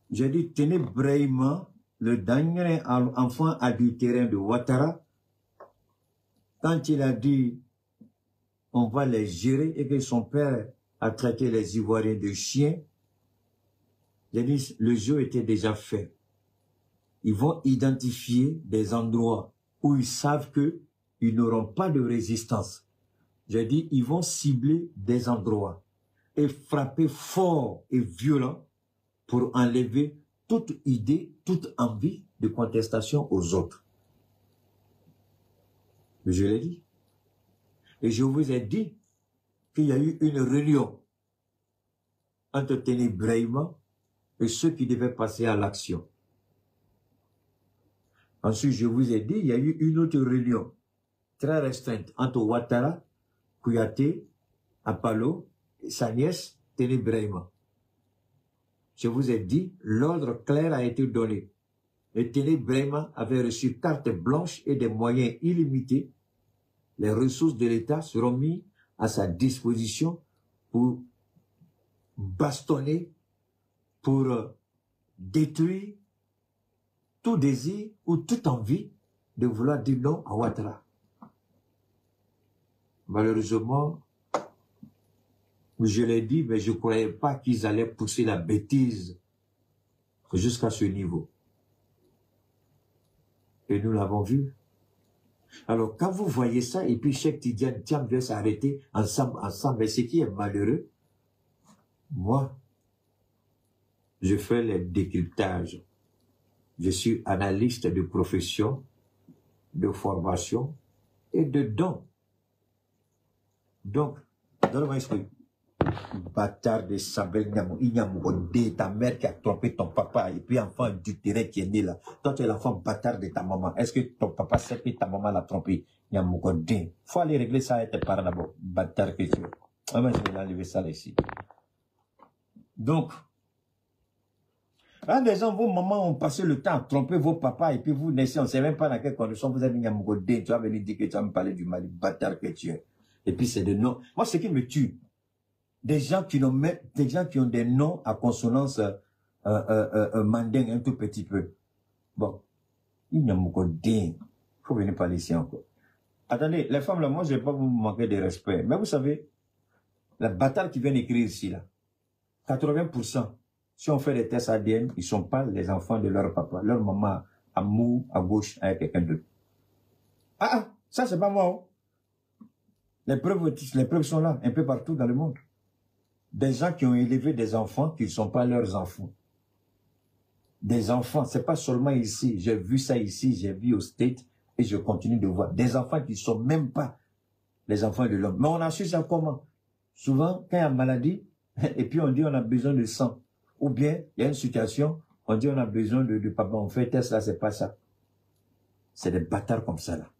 J'ai dit, tenez Brahima, le dernier enfant adultérin de Ouattara, quand il a dit, on va les gérer et que son père a traité les Ivoiriens de chiens, j'ai dit, le jeu était déjà fait. Ils vont identifier des endroits où ils savent qu'ils n'auront pas de résistance. J'ai dit, ils vont cibler des endroits et frapper fort et violent pour enlever toute idée, toute envie de contestation aux autres. Je l'ai dit. Et je vous ai dit qu'il y a eu une réunion entre Téné Brahima et ceux qui devaient passer à l'action. Ensuite, je vous ai dit, il y a eu une autre réunion très restreinte entre Ouattara, Kouyaté, Apalo, sa nièce, Téné Brahima. Je vous ai dit, l'ordre clair a été donné. Et Téné Brahima avait reçu carte blanche et des moyens illimités. Les ressources de l'État seront mises à sa disposition pour bastonner, pour détruire tout désir ou toute envie de vouloir dire non à Ouattara. Malheureusement, je l'ai dit, mais je ne croyais pas qu'ils allaient pousser la bêtise jusqu'à ce niveau. Et nous l'avons vu. Alors, quand vous voyez ça, et puis Cheikh Tidiane Thiam veut s'arrêter ensemble, mais ce qui est malheureux, moi, je fais les décryptages. Je suis analyste de profession, de formation et de don. Donc, donne-moi un esprit. Bâtard de Sabel Nyamou, ta mère qui a trompé ton papa et puis enfant adultéré qui est né là. Toi, tu es l'enfant bâtard de ta maman. Est-ce que ton papa sait que ta maman l'a trompé? Nyamou, faut aller régler ça avec tes parents d'abord. Bâtard que tu es. Ah, moi, je vais enlever ça là ici. Donc, quand des gens, vos mamans ont passé le temps à tromper vos papas et puis vous naissez, on ne sait même pas dans quelles conditions vous avez Nyamou, tu vas venir dire que tu vas me parler du mal, bâtard que tu es. Et puis c'est de non. Moi, ce qui me tue, des gens qui ont des noms à consonance mandingue un tout petit peu. Bon, il n'y a pas faut venir parler ici encore. Attendez, les femmes là, moi je ne vais pas vous manquer de respect. Mais vous savez, la bataille qui vient d'écrire ici là, 80%, si on fait des tests ADN, ils ne sont pas les enfants de leur papa. Leur maman à mou, à gauche, avec quelqu'un d'autre. Ah, ça c'est pas moi. Hein. Les preuves sont là, un peu partout dans le monde. Des gens qui ont élevé des enfants qui ne sont pas leurs enfants. Des enfants, c'est pas seulement ici. J'ai vu ça ici, j'ai vu au States et je continue de voir. Des enfants qui ne sont même pas les enfants de l'homme. Mais on a su ça comment? Souvent, quand il y a une maladie, et puis on dit on a besoin de sang. Ou bien, il y a une situation, on dit on a besoin de papa. On fait test là, c'est pas ça. C'est des bâtards comme ça là.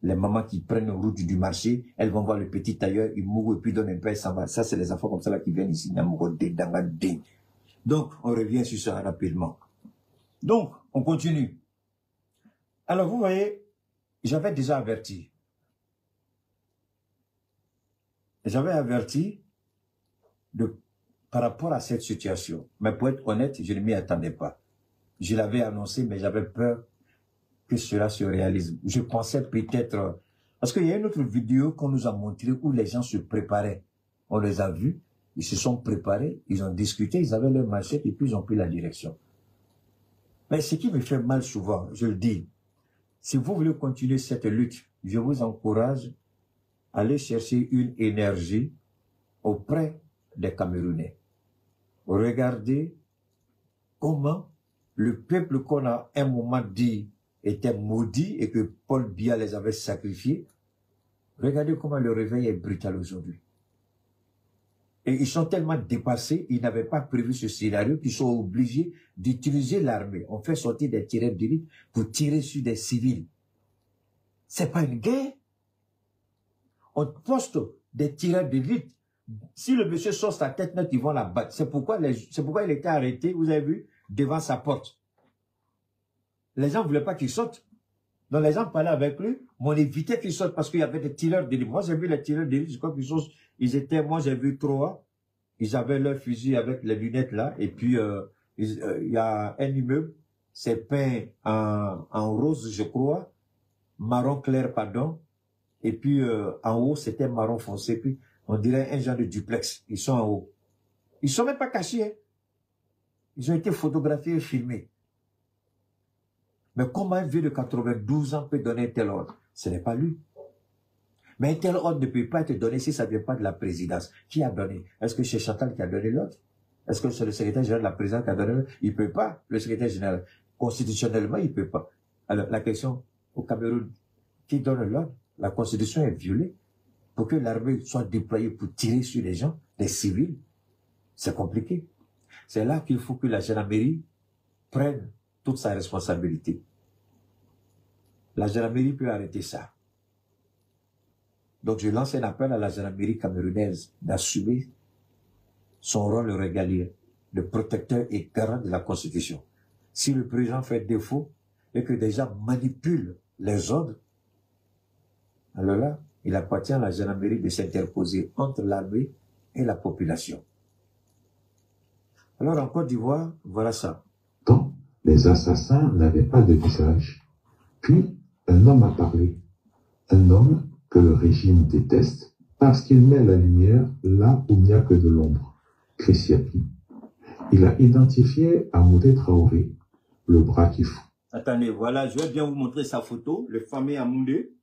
Les mamans qui prennent la route du marché, elles vont voir le petit tailleur, il mourent et puis donnent un peu et s'en va. Ça, c'est les enfants comme ça là qui viennent ici. Donc, on revient sur ça rapidement. Donc, on continue. Alors, vous voyez, j'avais déjà averti. J'avais averti par rapport à cette situation. Mais pour être honnête, je ne m'y attendais pas. Je l'avais annoncé, mais j'avais peur que cela se réalise. Je pensais peut-être... Parce qu'il y a une autre vidéo qu'on nous a montrée où les gens se préparaient. On les a vus, ils se sont préparés, ils ont discuté, ils avaient leur machette et puis ils ont pris la direction. Mais ce qui me fait mal souvent, je le dis, si vous voulez continuer cette lutte, je vous encourage à aller chercher une énergie auprès des Camerounais. Regardez comment le peuple qu'on a un moment dit était maudit et que Paul Biya les avait sacrifiés. Regardez comment le réveil est brutal aujourd'hui. Et ils sont tellement dépassés, ils n'avaient pas prévu ce scénario qu'ils sont obligés d'utiliser l'armée. On fait sortir des tireurs d'élite pour tirer sur des civils. C'est pas une guerre. On poste des tireurs d'élite. Si le monsieur sort sa tête nette, ils vont la battre. C'est pourquoi il était arrêté, vous avez vu, devant sa porte. Les gens ne voulaient pas qu'il sorte. Donc les gens parlaient avec lui, mais on évitait qu'il sorte parce qu'il y avait des tireurs d'élite. Moi j'ai vu les tireurs d'élite, je crois qu'ils étaient, moi j'ai vu 3, ils avaient leur fusil avec les lunettes là, et puis Il y a un immeuble, c'est peint en rose, je crois, marron clair, pardon. Et puis, en haut, c'était marron foncé. Puis, on dirait un genre de duplex. Ils sont en haut. Ils ne sont même pas cachés. Hein. Ils ont été photographiés et filmés. Mais comment un vieux de 92 ans peut donner un tel ordre? Ce n'est pas lui. Mais un tel ordre ne peut pas être donné si ça ne vient pas de la présidence. Qui a donné? Est-ce que c'est Chantal qui a donné l'ordre? Est-ce que c'est le secrétaire général de la présidence qui a donné l'ordre? Il ne peut pas. Le secrétaire général, constitutionnellement, il ne peut pas. Alors, la question au Cameroun, qui donne l'ordre? La constitution est violée. Pour que l'armée soit déployée pour tirer sur les gens, les civils, c'est compliqué. C'est là qu'il faut que la gendarmerie prenne toute sa responsabilité. La gendarmerie peut arrêter ça. Donc je lance un appel à la gendarmerie camerounaise d'assumer son rôle régalien de protecteur et garant de la Constitution. Si le président fait défaut et que des gens manipulent les ordres, alors là, il appartient à la gendarmerie de s'interposer entre l'armée et la population. Alors en Côte d'Ivoire, voilà ça. Tant les assassins n'avaient pas de visage. Puis, un homme a parlé. Un homme que le régime déteste parce qu'il met la lumière là où il n'y a que de l'ombre. Christiapi. Il a identifié Amoudé Traoré, le bras qui fout. Attendez, voilà, je vais bien vous montrer sa photo, le fameux Amoudé.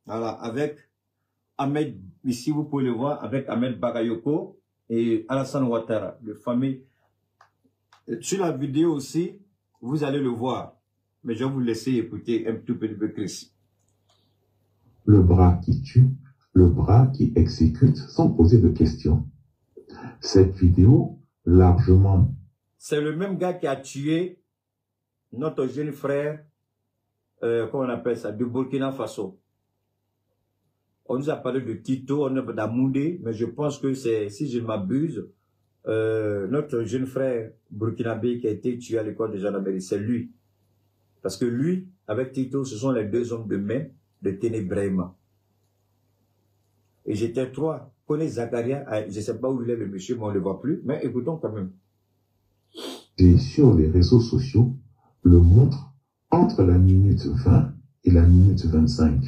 Voilà, avec Ahmed, ici vous pouvez le voir, avec Ahmed Bagayoko et Alassane Ouattara, le fameux. Sur la vidéo aussi, vous allez le voir. Mais je vais vous laisser écouter un tout petit peu Chris. Le bras qui tue, le bras qui exécute sans poser de questions. Cette vidéo, largement... C'est le même gars qui a tué notre jeune frère, comment on appelle ça, de Burkina Faso. On nous a parlé de Tito, on a d'Amoudé, mais je pense que c'est, si je ne m'abuse, notre jeune frère burkinabé qui a été tué à l'école de gendarmerie, c'est lui. Parce que lui, avec Tito, ce sont les deux hommes de main de Ténébrema. Et j'étais trois. Connais Zakaria, je ne sais pas où il est le monsieur, mais on ne le voit plus. Mais écoutons quand même. Et sur les réseaux sociaux, le montre entre la minute 20 et la minute 25.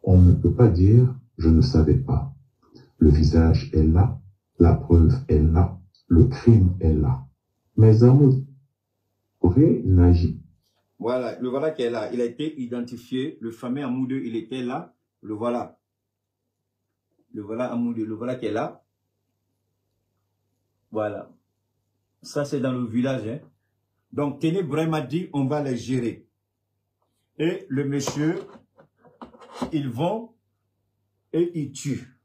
On ne peut pas dire « je ne savais pas ». Le visage est là, la preuve est là, le crime est là. Mais Amoudé n'agit. Voilà, le voilà qui est là. Il a été identifié. Le fameux Amoudé, il était là. Le voilà. Le voilà Amoudé, le voilà qui est là. Voilà. Ça, c'est dans le village. Hein. Donc, Ténébrema dit, on va les gérer. Et le monsieur, ils vont et ils tuent.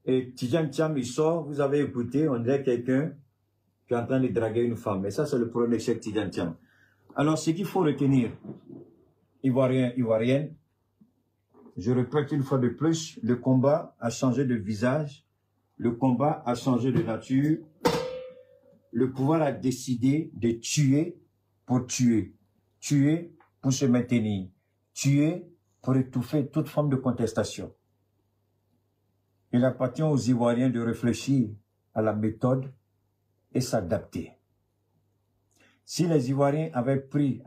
Et Tidjane Thiam, il sort, vous avez écouté, on dirait quelqu'un qui est en train de draguer une femme. Mais ça, c'est le premier chef Tidjane Thiam. Alors, ce qu'il faut retenir, Ivoirien, Ivoirienne, je répète une fois de plus, le combat a changé de visage, le combat a changé de nature, le pouvoir a décidé de tuer pour tuer, tuer pour se maintenir, tuer pour étouffer toute forme de contestation. Il appartient aux Ivoiriens de réfléchir à la méthode et s'adapter. Si les Ivoiriens avaient pris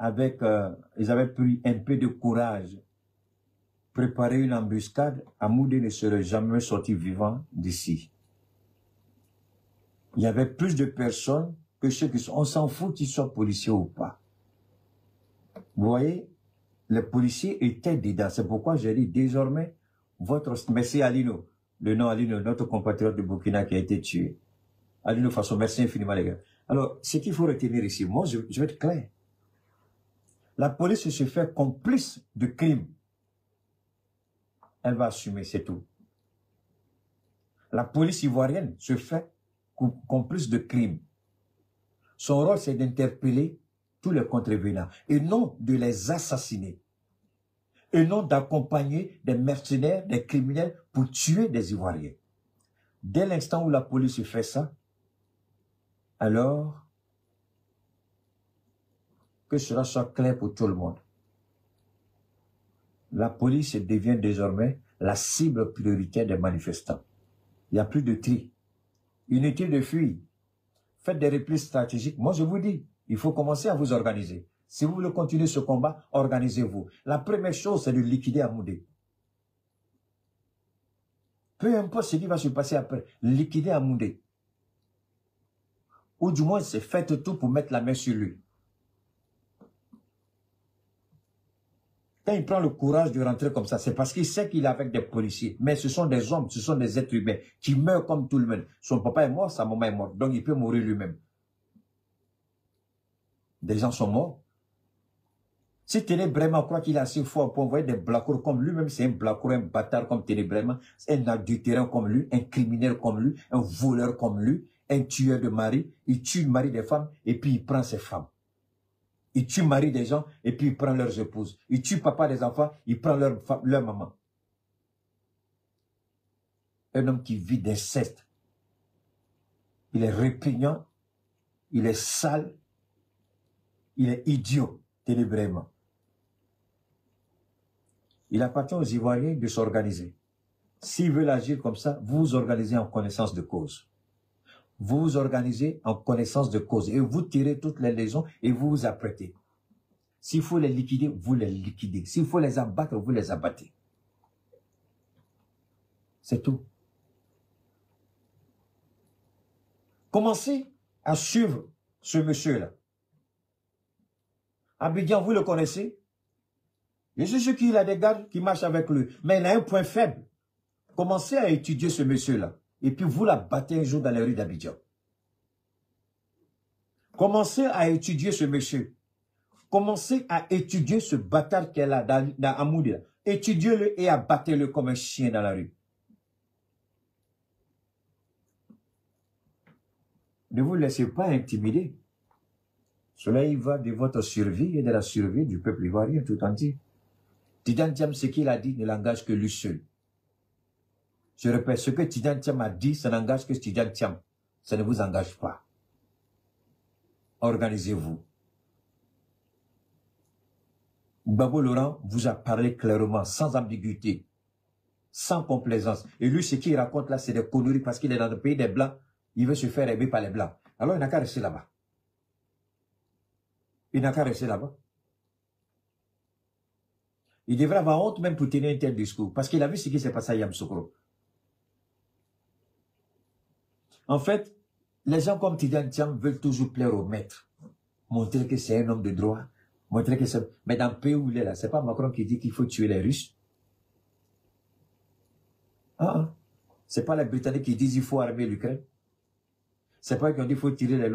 ils avaient pris un peu de courage, préparer une embuscade, Amoudé ne serait jamais sorti vivant d'ici. Il y avait plus de personnes que ceux qui sont... On s'en fout qu'ils soient policiers ou pas. Vous voyez, les policiers étaient dedans. C'est pourquoi j'ai dit désormais, merci Alino, le nom Alino, notre compatriote de Burkina qui a été tué. Alino Faso, merci infiniment les gars. Alors, ce qu'il faut retenir ici, moi je vais être clair. La police se fait complice de crimes. Elle va assumer, c'est tout. La police ivoirienne se fait complice de crimes. Son rôle, c'est d'interpeller tous les contrevenants et non de les assassiner. Et non d'accompagner des mercenaires, des criminels pour tuer des Ivoiriens. Dès l'instant où la police fait ça, alors que cela soit clair pour tout le monde. La police devient désormais la cible prioritaire des manifestants. Il n'y a plus de tri. Inutile de fuir. Faites des replis stratégiques. Moi, je vous dis, il faut commencer à vous organiser. Si vous voulez continuer ce combat, organisez-vous. La première chose, c'est de liquider Amoundé. Peu importe ce qui va se passer après, liquider Amoundé. Ou du moins, c'est faites tout pour mettre la main sur lui. Quand il prend le courage de rentrer comme ça, c'est parce qu'il sait qu'il est avec des policiers. Mais ce sont des hommes, ce sont des êtres humains qui meurent comme tout le monde. Son papa est mort, sa maman est morte. Donc il peut mourir lui-même. Des gens sont morts. Si Ténébrema croit qu'il est assez fort pour envoyer des blacours comme lui-même, c'est un blacour, un bâtard comme Ténébrema, un adultéraire comme lui, un criminel comme lui, un voleur comme lui, un tueur de mari, il tue le mari des femmes et puis il prend ses femmes. Il tue le mari des gens et puis il prend leurs épouses. Il tue papa des enfants, il prend leur maman. Un homme qui vit d'inceste. Il est répugnant, il est sale, il est idiot, Ténébrema. Il appartient aux Ivoiriens de s'organiser. S'ils veulent agir comme ça, vous vous organisez en connaissance de cause. Vous vous organisez en connaissance de cause et vous tirez toutes les leçons et vous vous apprêtez. S'il faut les liquider, vous les liquidez. S'il faut les abattre, vous les abattez. C'est tout. Commencez à suivre ce monsieur-là. Abidjan, vous le connaissez? Je suis sûr qu'il a des gars qui marchent avec lui, mais il a un point faible. Commencez à étudier ce monsieur-là. Et puis vous la battez un jour dans les rues d'Abidjan. Commencez à étudier ce monsieur. Commencez à étudier ce bâtard qu'elle a dans Amoudi. Étudiez-le et abattez-le comme un chien dans la rue. Ne vous laissez pas intimider. Cela y va de votre survie et de la survie du peuple ivoirien tout entier. Tidjane Thiam, ce qu'il a dit ne l'engage que lui seul. Je répète, ce que Tidjane Thiam a dit, ça n'engage que Tidjane Thiam. Ça ne vous engage pas. Organisez-vous. Gbagbo Laurent vous a parlé clairement, sans ambiguïté, sans complaisance. Et lui, ce qu'il raconte là, c'est des conneries parce qu'il est dans le pays des Blancs. Il veut se faire aimer par les Blancs. Alors, il n'a qu'à rester là-bas. Il n'a qu'à rester là-bas. Il devrait avoir honte même pour tenir un tel discours. Parce qu'il a vu ce qui s'est passé à Yamoussoukro. En fait, les gens comme Tidjane Thiam veulent toujours plaire au maître. Montrer que c'est un homme de droit. Montrer que c'est... Mais dans le pays où il est là, c'est pas Macron qui dit qu'il faut tuer les Russes. C'est pas les Britanniques qui disent qu'il faut armer l'Ukraine. C'est pas eux qui ont dit qu'il faut tirer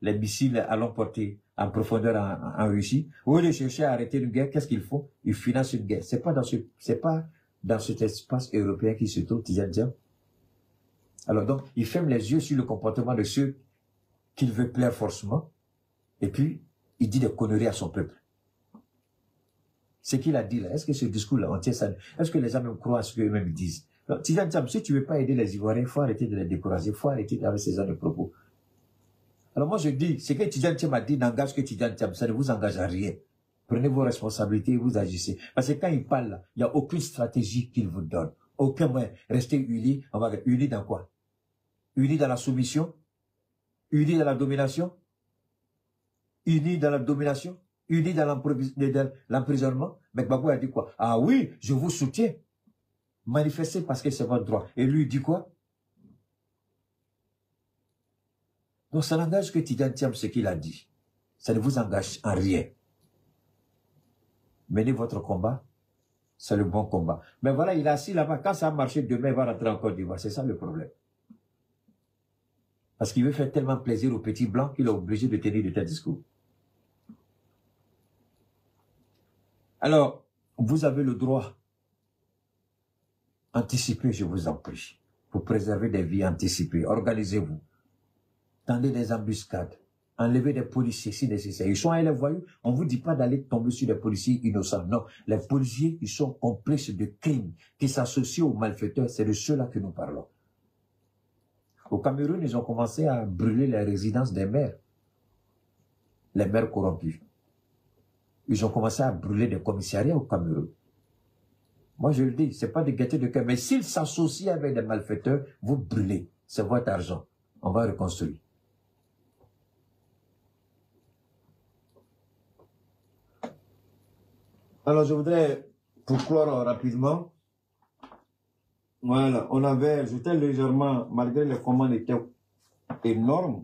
les missiles à longue portée en profondeur en Russie. Au lieu de chercher à arrêter une guerre, qu'est-ce qu'ils font? Ils financent une guerre. C'est pas dans cet espace européen qui se trouve Tidjane Thiam. Alors donc, il ferme les yeux sur le comportement de ceux qu'il veut plaire forcément. Et puis, il dit des conneries à son peuple. Ce qu'il a dit là, est-ce que ce discours-là, on tient ça? Est-ce que les gens même croient à ce qu'eux-mêmes disent? Tidjane Thiam, si tu ne veux pas aider les Ivoiriens, il faut arrêter de les décourager, il faut arrêter avec ces gens de propos. Alors moi je dis, ce que Tidjane Thiam a dit n'engage que Tidjane Thiam, ça ne vous engage à rien. Prenez vos responsabilités et vous agissez. Parce que quand il parle là, il n'y a aucune stratégie qu'il vous donne. Aucun moyen. Restez unis, on va dire, unis dans quoi? Unis dans la soumission? Unis dans la domination? Unis dans la domination? Unis dans l'emprisonnement? Mais Gbagbo a dit quoi? Ah oui, je vous soutiens. Manifestez parce que c'est votre droit. Et lui, il dit quoi? Donc, ça n'engage que Tidjane Thiam ce qu'il a dit. Ça ne vous engage en rien. Menez votre combat. C'est le bon combat. Mais voilà, il est assis là-bas. Quand ça a marché, demain, il va rentrer en Côte d'Ivoire. C'est ça le problème. Parce qu'il veut faire tellement plaisir aux petits blancs qu'il est obligé de tenir de tels discours. Alors, vous avez le droit. Anticipez, je vous en prie. Pour préserver des vies, anticipées. Organisez-vous. Tendez des embuscades. Enlevez des policiers si nécessaire. Ils sont à les voyous. On ne vous dit pas d'aller tomber sur des policiers innocents. Non. Les policiers, ils sont complices de crimes qui s'associent aux malfaiteurs. C'est de ceux-là que nous parlons. Au Cameroun, ils ont commencé à brûler les résidences des maires. Les maires corrompus. Ils ont commencé à brûler des commissariats au Cameroun. Moi, je le dis, c'est pas de gaieté de cœur. Mais s'ils s'associent avec des malfaiteurs, vous brûlez. c'est votre argent. On va reconstruire. Alors, je voudrais, pour clore rapidement, voilà, j'étais légèrement, malgré les commandes étaient énormes,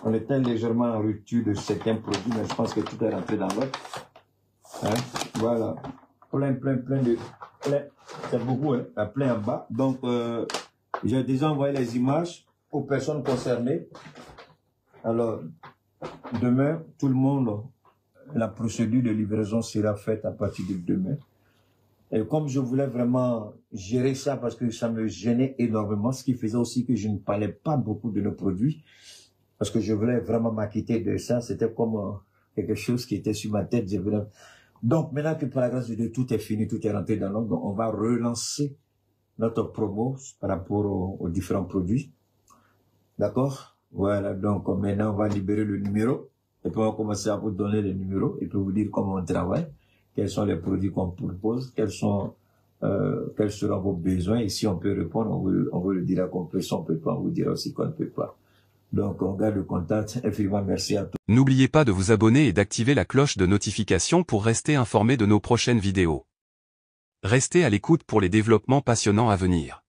on était légèrement en rupture de certains produits, mais je pense que tout est rentré dans l'autre. Hein? Voilà, plein, c'est beaucoup, hein? Plein en bas. Donc, j'ai déjà envoyé les images aux personnes concernées. Alors, demain, tout le monde, la procédure de livraison sera faite à partir de demain. Et comme je voulais vraiment gérer ça parce que ça me gênait énormément, ce qui faisait aussi que je ne parlais pas beaucoup de nos produits, parce que je voulais vraiment m'acquitter de ça, c'était comme quelque chose qui était sur ma tête. Donc maintenant que par la grâce de Dieu, tout est fini, tout est rentré dans l'ordre, on va relancer notre promo par rapport aux différents produits. D'accord? Voilà, donc maintenant on va libérer le numéro. Et puis on va commencer à vous donner les numéros et puis vous dire comment on travaille, quels sont les produits qu'on propose, quels seront vos besoins. Et si on peut répondre, on vous le dira qu'on peut, si on peut pas, on vous dira aussi qu'on ne peut pas. Donc on garde le contact. Infiniment merci à tous. N'oubliez pas de vous abonner et d'activer la cloche de notification pour rester informé de nos prochaines vidéos. Restez à l'écoute pour les développements passionnants à venir.